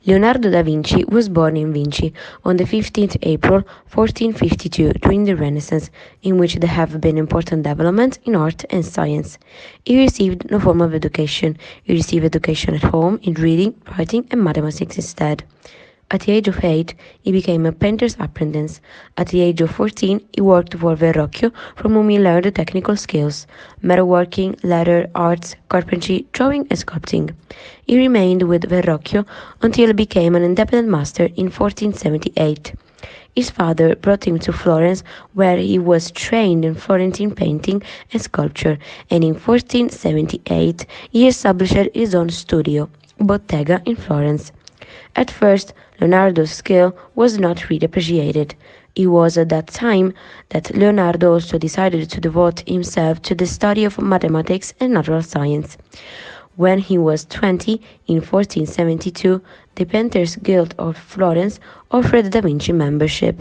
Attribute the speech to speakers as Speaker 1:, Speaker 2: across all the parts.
Speaker 1: Leonardo da Vinci was born in Vinci on the 15th April 1452 during the Renaissance, in which there have been important developments in art and science. He received no form of education. He received education at home in reading, writing, and mathematics instead. At the age of 8, he became a painter's apprentice. At the age of 14, he worked for Verrocchio, from whom he learned technical skills: metalworking, leather, arts, carpentry, drawing, and sculpting. He remained with Verrocchio until he became an independent master in 1478. His father brought him to Florence, where he was trained in Florentine painting and sculpture, and in 1478 he established his own studio, Bottega, in Florence. At first, Leonardo's skill was not really appreciated. It was at that time that Leonardo also decided to devote himself to the study of mathematics and natural science. When he was 20, in 1472, the Painters Guild of Florence offered Da Vinci membership.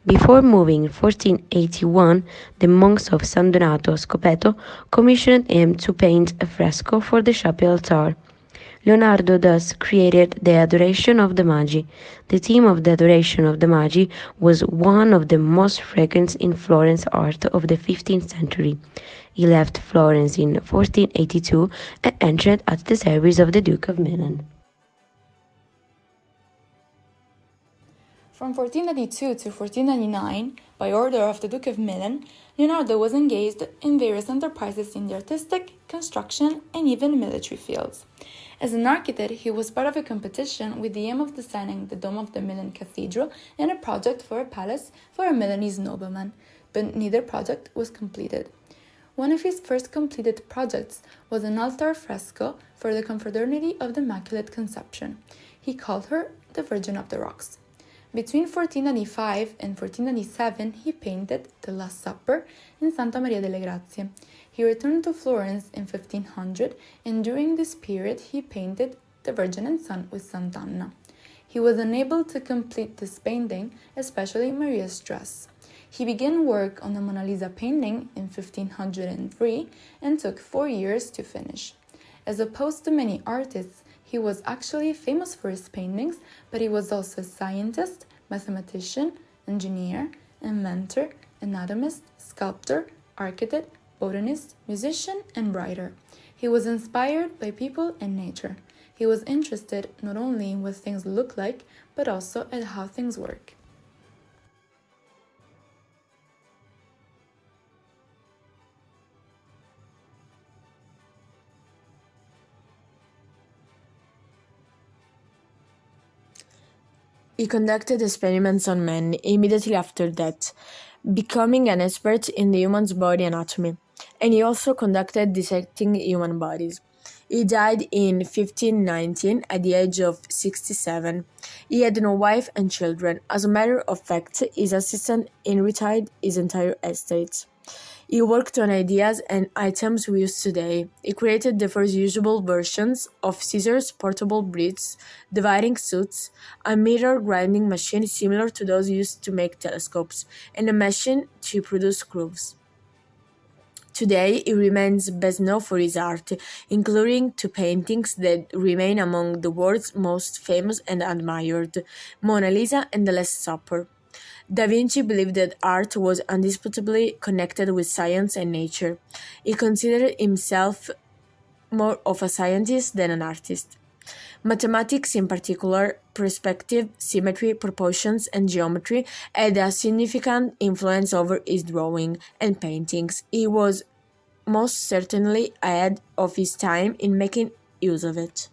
Speaker 1: Before moving in 1481, the monks of San Donato Scopeto commissioned him to paint a fresco for the chapel altar. Leonardo thus created the Adoration of the Magi. The theme of the Adoration of the Magi was one of the most frequent in Florence art of the 15th century. He left Florence in 1482 and entered at the service of the Duke of Milan.
Speaker 2: From 1492 to 1499, by order of the Duke of Milan, Leonardo was engaged in various enterprises in the artistic, construction, and even military fields. As an architect, he was part of a competition with the aim of designing the dome of the Milan Cathedral and a project for a palace for a Milanese nobleman, but neither project was completed. One of his first completed projects was an altar fresco for the Confraternity of the Immaculate Conception. He called her the Virgin of the Rocks. Between 1495 and 1497, he painted the Last Supper in Santa Maria delle Grazie. He returned to Florence in 1500, and during this period he painted the Virgin and Son with Sant'Anna. He was unable to complete this painting, especially Maria's dress. He began work on the Mona Lisa painting in 1503 and took 4 years to finish. As opposed to many artists, he was actually famous for his paintings, but he was also a scientist, mathematician, engineer, inventor, anatomist, sculptor, architect, botanist, musician, and writer. He was inspired by people and nature. He was interested not only in what things look like, but also at how things work.
Speaker 3: He conducted experiments on men immediately after death, becoming an expert in the human's body anatomy, and he also conducted dissecting human bodies. He died in 1519 at the age of 67. He had no wife and children. As a matter of fact, his assistant inherited his entire estate. He worked on ideas and items we use today. He created the first usable versions of scissors, portable bricks, dividing suits, a mirror grinding machine similar to those used to make telescopes, and a machine to produce grooves. Today, he remains best known for his art, including two paintings that remain among the world's most famous and admired, Mona Lisa and the Last Supper. Da Vinci believed that art was indisputably connected with science and nature. He considered himself more of a scientist than an artist. Mathematics, in particular, perspective, symmetry, proportions, and geometry, had a significant influence over his drawing and paintings. He was most certainly ahead of his time in making use of it.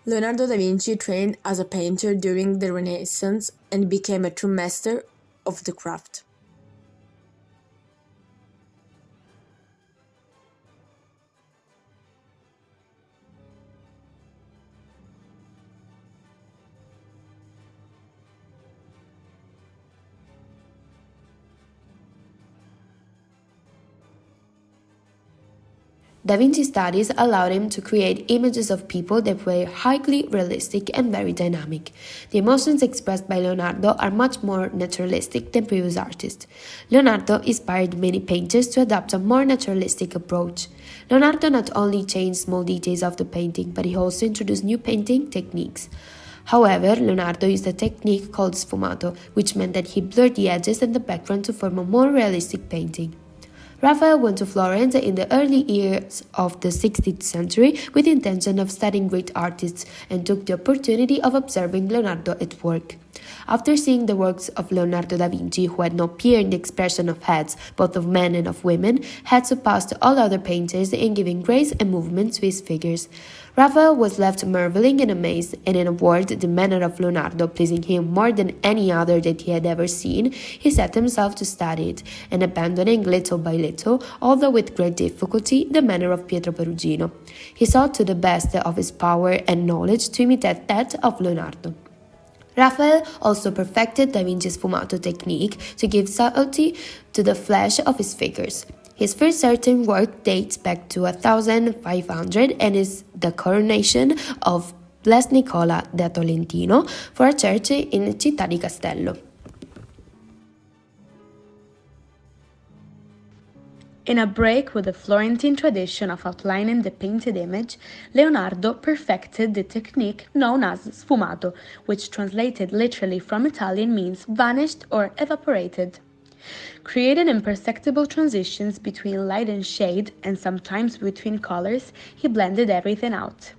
Speaker 3: Leonardo da Vinci trained as a painter during the Renaissance and became a true master of the craft.
Speaker 4: Da Vinci's studies allowed him to create images of people that were highly realistic and very dynamic. The emotions expressed by Leonardo are much more naturalistic than previous artists. Leonardo inspired many painters to adopt a more naturalistic approach. Leonardo not only changed small details of the painting, but he also introduced new painting techniques. However, Leonardo used a technique called sfumato, which meant that he blurred the edges and the background to form a more realistic painting. Raphael went to Florence in the early years of the 16th century with the intention of studying great artists and took the opportunity of observing Leonardo at work. After seeing the works of Leonardo da Vinci, who had no peer in the expression of heads, both of men and of women, had surpassed all other painters in giving grace and movement to his figures. Raphael was left marveling and amazed, and in a word, the manner of Leonardo pleasing him more than any other that he had ever seen, he set himself to study it, and abandoning little by little, although with great difficulty, the manner of Pietro Perugino. He sought to the best of his power and knowledge to imitate that of Leonardo. Raphael also perfected Da Vinci's sfumato technique to give subtlety to the flesh of his figures. His first certain work dates back to 1500 and is the coronation of Blessed Nicola da Tolentino for a church in Città di Castello.
Speaker 2: In a break with the Florentine tradition of outlining the painted image, Leonardo perfected the technique known as sfumato, which translated literally from Italian means vanished or evaporated. Creating imperceptible transitions between light and shade, and sometimes between colors, he blended everything out.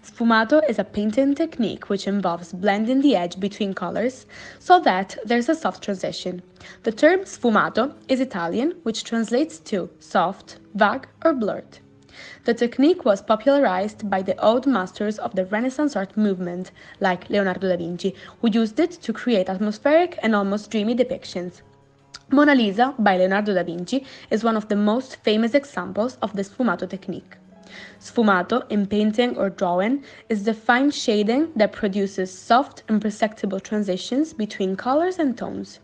Speaker 2: Sfumato is a painting technique which involves blending the edge between colors so that there's a soft transition. The term sfumato is Italian, which translates to soft, vague, or blurred. The technique was popularized by the old masters of the Renaissance art movement, like Leonardo da Vinci, who used it to create atmospheric and almost dreamy depictions. Mona Lisa by Leonardo da Vinci is one of the most famous examples of the sfumato technique. Sfumato, in painting or drawing, is the fine shading that produces soft, imperceptible transitions between colors and tones.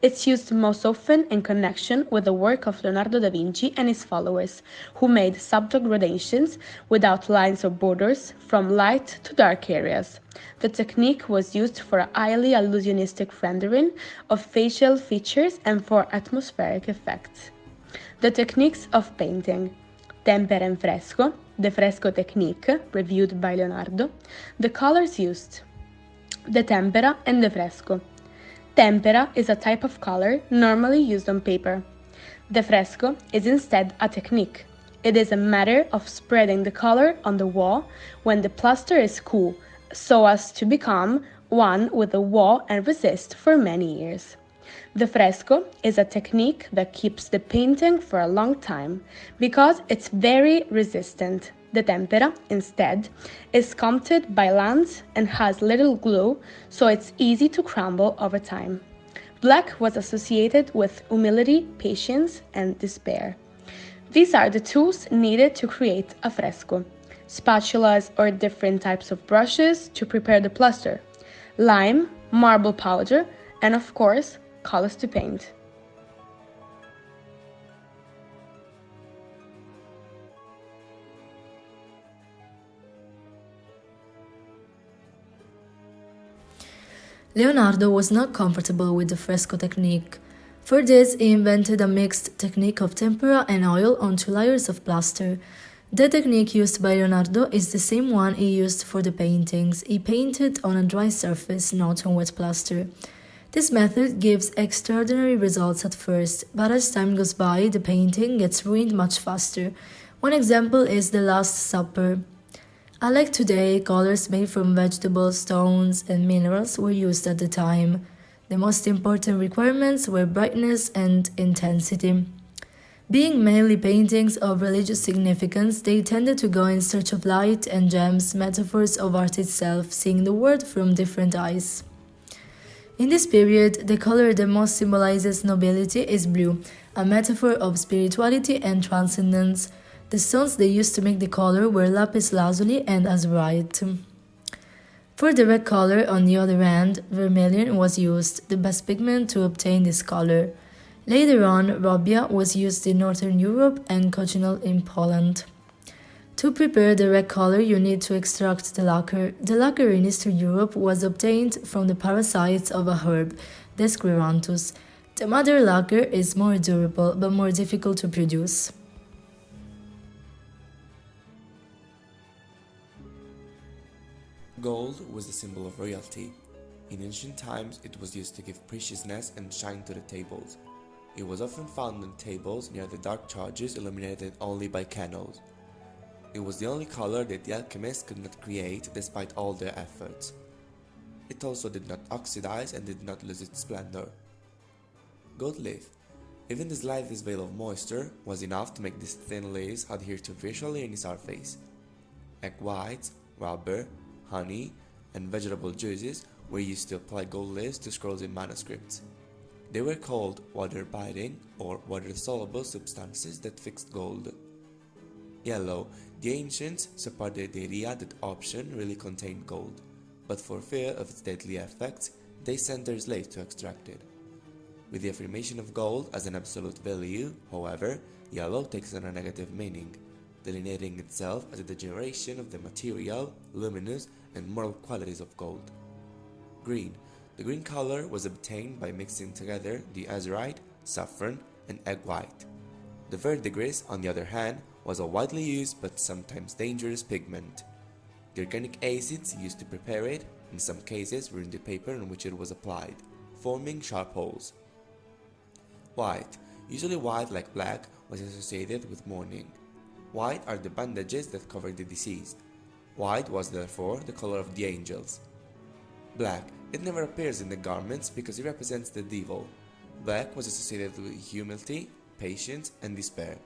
Speaker 2: It's used most often in connection with the work of Leonardo da Vinci and his followers, who made subtle gradations without lines or borders from light to dark areas. The technique was used for a highly illusionistic rendering of facial features and for atmospheric effects. The techniques of painting. Tempera and fresco, the fresco technique, reviewed by Leonardo. The colors used. The tempera and the fresco. Tempera is a type of color normally used on paper. The fresco is instead a technique. It is a matter of spreading the color on the wall when the plaster is cool, so as to become one with the wall and resist for many years. The fresco is a technique that keeps the painting for a long time because it's very resistant. The tempera, instead, is sculpted by hands and has little glue, so it's easy to crumble over time. Black was associated with humility, patience, and despair. These are the tools needed to create a fresco. Spatulas or different types of brushes to prepare the plaster, lime, marble powder, and of course, colors to paint.
Speaker 5: Leonardo was not comfortable with the fresco technique. For this, he invented a mixed technique of tempera and oil on 2 layers of plaster. The technique used by Leonardo is the same one he used for the paintings. He painted on a dry surface, not on wet plaster. This method gives extraordinary results at first, but as time goes by, the painting gets ruined much faster. One example is The Last Supper. Unlike today, colors made from vegetables, stones, and minerals were used at the time. The most important requirements were brightness and intensity. Being mainly paintings of religious significance, they tended to go in search of light and gems, metaphors of art itself, seeing the world from different eyes. In this period, the color that most symbolizes nobility is blue, a metaphor of spirituality and transcendence. The stones they used to make the color were lapis lazuli and azurite. For the red color, on the other hand, vermilion was used, the best pigment to obtain this color. Later on, robbia was used in Northern Europe and cochineal in Poland. To prepare the red color, you need to extract the lacquer. The lacquer in Eastern Europe was obtained from the parasites of a herb, the scleranthus. The mother lacquer is more durable but more difficult to produce.
Speaker 6: Gold was the symbol of royalty. In ancient times, it was used to give preciousness and shine to the tables. It was often found on tables near the dark charges illuminated only by candles. It was the only color that the alchemists could not create despite all their efforts. It also did not oxidize and did not lose its splendor. Gold leaf, even the slightest veil of moisture, was enough to make these thin leaves adhere to virtually any surface. Egg whites, rubber, honey, and vegetable juices were used to apply gold leaves to scrolls in manuscripts. They were called water-binding or water-soluble substances that fixed gold. Yellow, the ancients supported the idea that option really contained gold, but for fear of its deadly effects, they sent their slaves to extract it. With the affirmation of gold as an absolute value, however, yellow takes on a negative meaning, delineating itself as a degeneration of the material, luminous, and moral qualities of gold. Green. The green color was obtained by mixing together the azurite, saffron, and egg white. The verdigris, on the other hand, was a widely used but sometimes dangerous pigment. The organic acids used to prepare it, in some cases, ruined the paper on which it was applied, forming sharp holes. White. Usually white, like black, was associated with mourning. White are the bandages that covered the deceased. White was therefore the color of the angels. Black. It never appears in the garments because it represents the devil. Black was associated with humility, patience, and despair.